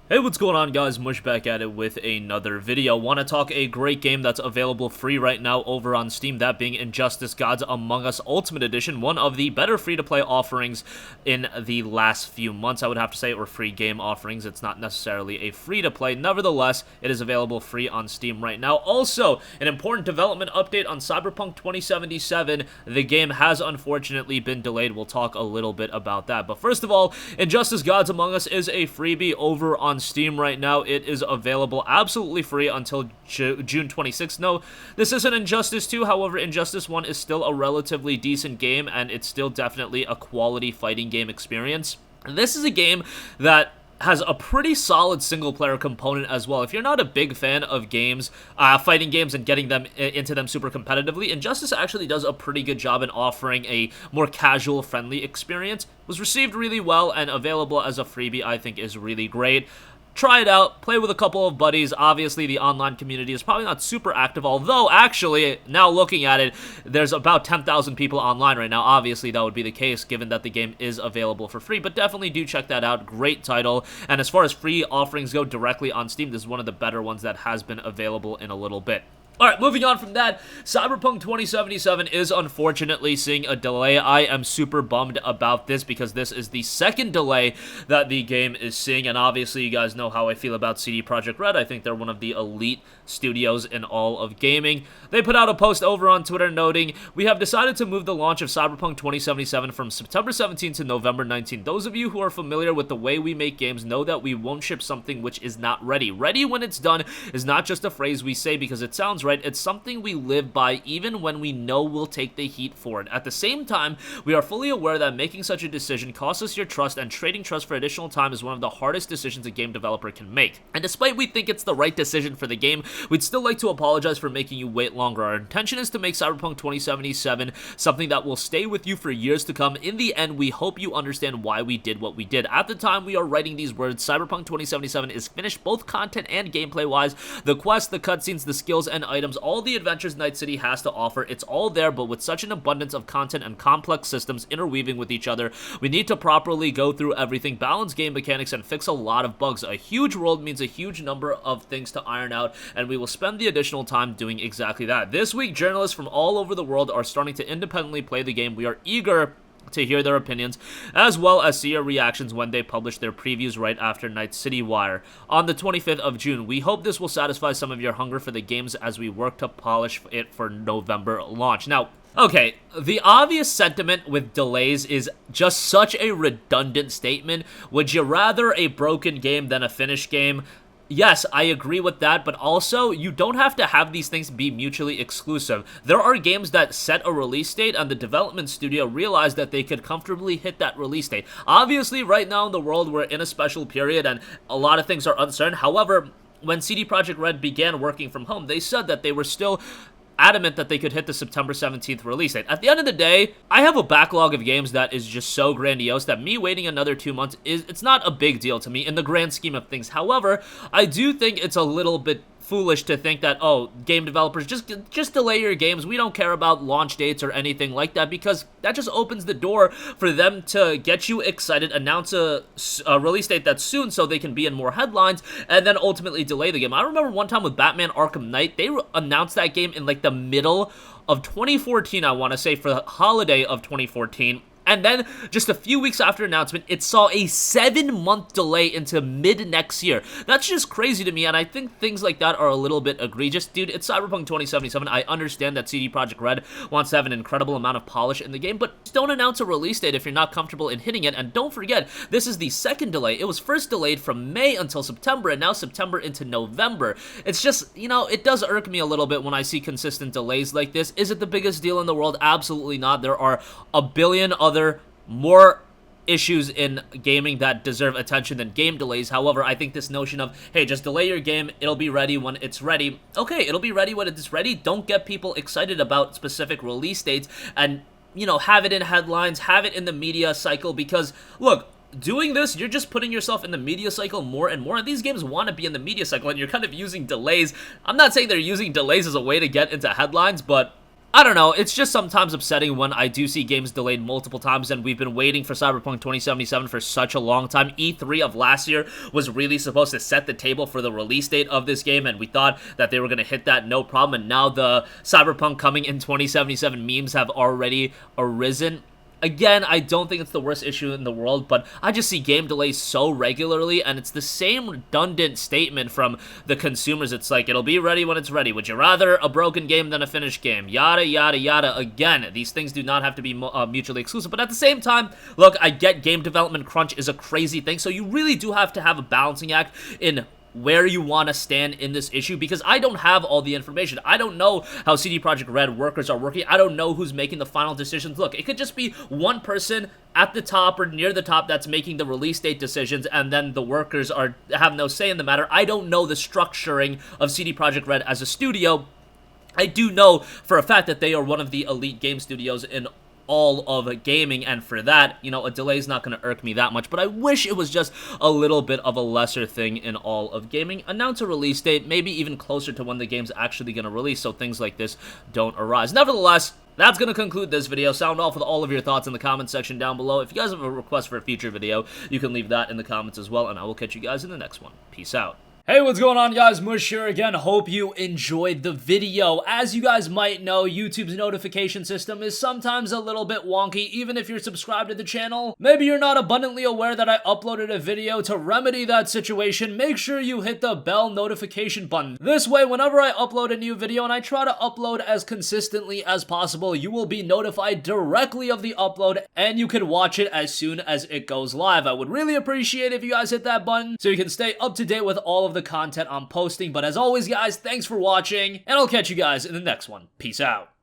Hey, what's going on, guys? Mush back at it with another video. Want to talk a great game that's available free right now over on Steam, that being Injustice Gods Among Us Ultimate Edition, one of the better free-to-play offerings in the last few months, I would have to say, or free game offerings. It's not necessarily a free-to-play. Nevertheless, it is available free on Steam right now. Also, an important development update on CyberPunk 2077. The game has unfortunately been delayed. We'll talk a little bit about that. But first of all, Injustice Gods Among Us is a freebie over on Steam right now. It is available absolutely free until June 26th. No, this isn't Injustice 2. However, Injustice 1 is still a relatively decent game, and it's still definitely a quality fighting game experience. This is a game that has a pretty solid single-player component as well. If you're not a big fan of games, fighting games, and getting them into them super competitively, Injustice actually does a pretty good job in offering a more casual, friendly experience. Was received really well, and available as a freebie, I think is really great. Try it out, play with a couple of buddies. Obviously, the online community is probably not super active, although, actually, now looking at it, there's about 10,000 people online right now. Obviously, that would be the case, given that the game is available for free, but definitely do check that out. Great title, and as far as free offerings go directly on Steam, this is one of the better ones that has been available in a little bit. Alright, moving on from that, CyberPunk 2077 is unfortunately seeing a delay. I am super bummed about this because this is the second delay that the game is seeing, and obviously you guys know how I feel about CD Projekt Red. I think they're one of the elite studios in all of gaming. They put out a post over on Twitter noting, "We have decided to move the launch of CyberPunk 2077 from September 17th to November 19th. Those of you who are familiar with the way we make games know that we won't ship something which is not ready. Ready when it's done is not just a phrase we say because it sounds right, it's something we live by even when we know we'll take the heat for it. At the same time, we are fully aware that making such a decision costs us your trust, and trading trust for additional time is one of the hardest decisions a game developer can make. And despite we think it's the right decision for the game, we'd still like to apologize for making you wait longer. Our intention is to make CyberPunk 2077 something that will stay with you for years to come. In the end, we hope you understand why we did what we did. At the time we are writing these words, CyberPunk 2077 is finished both content and gameplay-wise. The quests, the cutscenes, the skills, and items, all the adventures Night City has to offer, it's all there, but with such an abundance of content and complex systems interweaving with each other, we need to properly go through everything, balance game mechanics, and fix a lot of bugs. A huge world means a huge number of things to iron out, and we will spend the additional time doing exactly that. This week, journalists from all over the world are starting to independently play the game. We are eager to hear their opinions, as well as see your reactions when they publish their previews right after Night City Wire on the 25th of June. We hope this will satisfy some of your hunger for the games as we work to polish it for November launch." Now, okay, the obvious sentiment with delays is just such a redundant statement. Would you rather a broken game than a finished game? Yes, I agree with that, but also, you don't have to have these things be mutually exclusive. There are games that set a release date, and the development studio realized that they could comfortably hit that release date. Obviously, right now in the world, we're in a special period, and a lot of things are uncertain. However, when CD Projekt Red began working from home, they said that they were still adamant that they could hit the September 17th release date. At the end of the day, I have a backlog of games that is just so grandiose that me waiting another 2 months it's not a big deal to me in the grand scheme of things. However, I do think it's a little bit foolish to think that, oh, game developers, just delay your games. We don't care about launch dates or anything like that, because that just opens the door for them to get you excited, announce a release date that's soon so they can be in more headlines, and then ultimately delay the game. I remember one time with Batman Arkham Knight, they announced that game in like the middle of 2014, I want to say, for the holiday of 2014. And then, just a few weeks after announcement, it saw a 7-month delay into mid-next year. That's just crazy to me, and I think things like that are a little bit egregious. Dude, it's CyberPunk 2077. I understand that CD Projekt Red wants to have an incredible amount of polish in the game, but just don't announce a release date if you're not comfortable in hitting it. And don't forget, this is the second delay. It was first delayed from May until September, and now September into November. It's just, you know, it does irk me a little bit when I see consistent delays like this. Is it the biggest deal in the world? Absolutely not. There are a billion other more issues in gaming that deserve attention than game delays. However, I think this notion of, hey, just delay your game, it'll be ready when it's ready. Okay, it'll be ready when it's ready. Don't get people excited about specific release dates and, you know, have it in headlines, have it in the media cycle, because, look, doing this, you're just putting yourself in the media cycle more and more, and these games want to be in the media cycle, and you're kind of using delays. I'm not saying they're using delays as a way to get into headlines, but I don't know, it's just sometimes upsetting when I do see games delayed multiple times, and we've been waiting for Cyberpunk 2077 for such a long time. E3 of last year was really supposed to set the table for the release date of this game, and we thought that they were going to hit that no problem, and now the Cyberpunk coming in 2077 memes have already arisen. Again, I don't think it's the worst issue in the world, but I just see game delays so regularly, and it's the same redundant statement from the consumers. It's like, it'll be ready when it's ready. Would you rather a broken game than a finished game? Yada, yada, yada. Again, these things do not have to be mutually exclusive, but at the same time, look, I get game development crunch is a crazy thing, so you really do have to have a balancing act in where you want to stand in this issue, because I don't have all the information. I don't know how CD Projekt Red workers are working. I don't know who's making the final decisions. Look, it could just be one person at the top or near the top that's making the release date decisions, and then the workers have no say in the matter. I don't know the structuring of CD Projekt Red as a studio. I do know for a fact that they are one of the elite game studios in all of gaming, and for that, you know, a delay is not going to irk me that much, but I wish it was just a little bit of a lesser thing in all of gaming. Announce a release date, maybe even closer to when the game's actually going to release, so things like this don't arise. Nevertheless, that's going to conclude this video. Sound off with all of your thoughts in the comment section down below. If you guys have a request for a future video, you can leave that in the comments as well, and I will catch you guys in the next one. Peace out. Hey, what's going on, guys? Mush here again. Hope you enjoyed the video. As you guys might know, YouTube's notification system is sometimes a little bit wonky, even if you're subscribed to the channel. Maybe you're not abundantly aware that I uploaded a video. To remedy that situation, make sure you hit the bell notification button. This way, whenever I upload a new video, and I try to upload as consistently as possible, you will be notified directly of the upload, and you can watch it as soon as it goes live. I would really appreciate it if you guys hit that button so you can stay up to date with all of the content I'm posting. But as always, guys, thanks for watching, and I'll catch you guys in the next one. Peace out.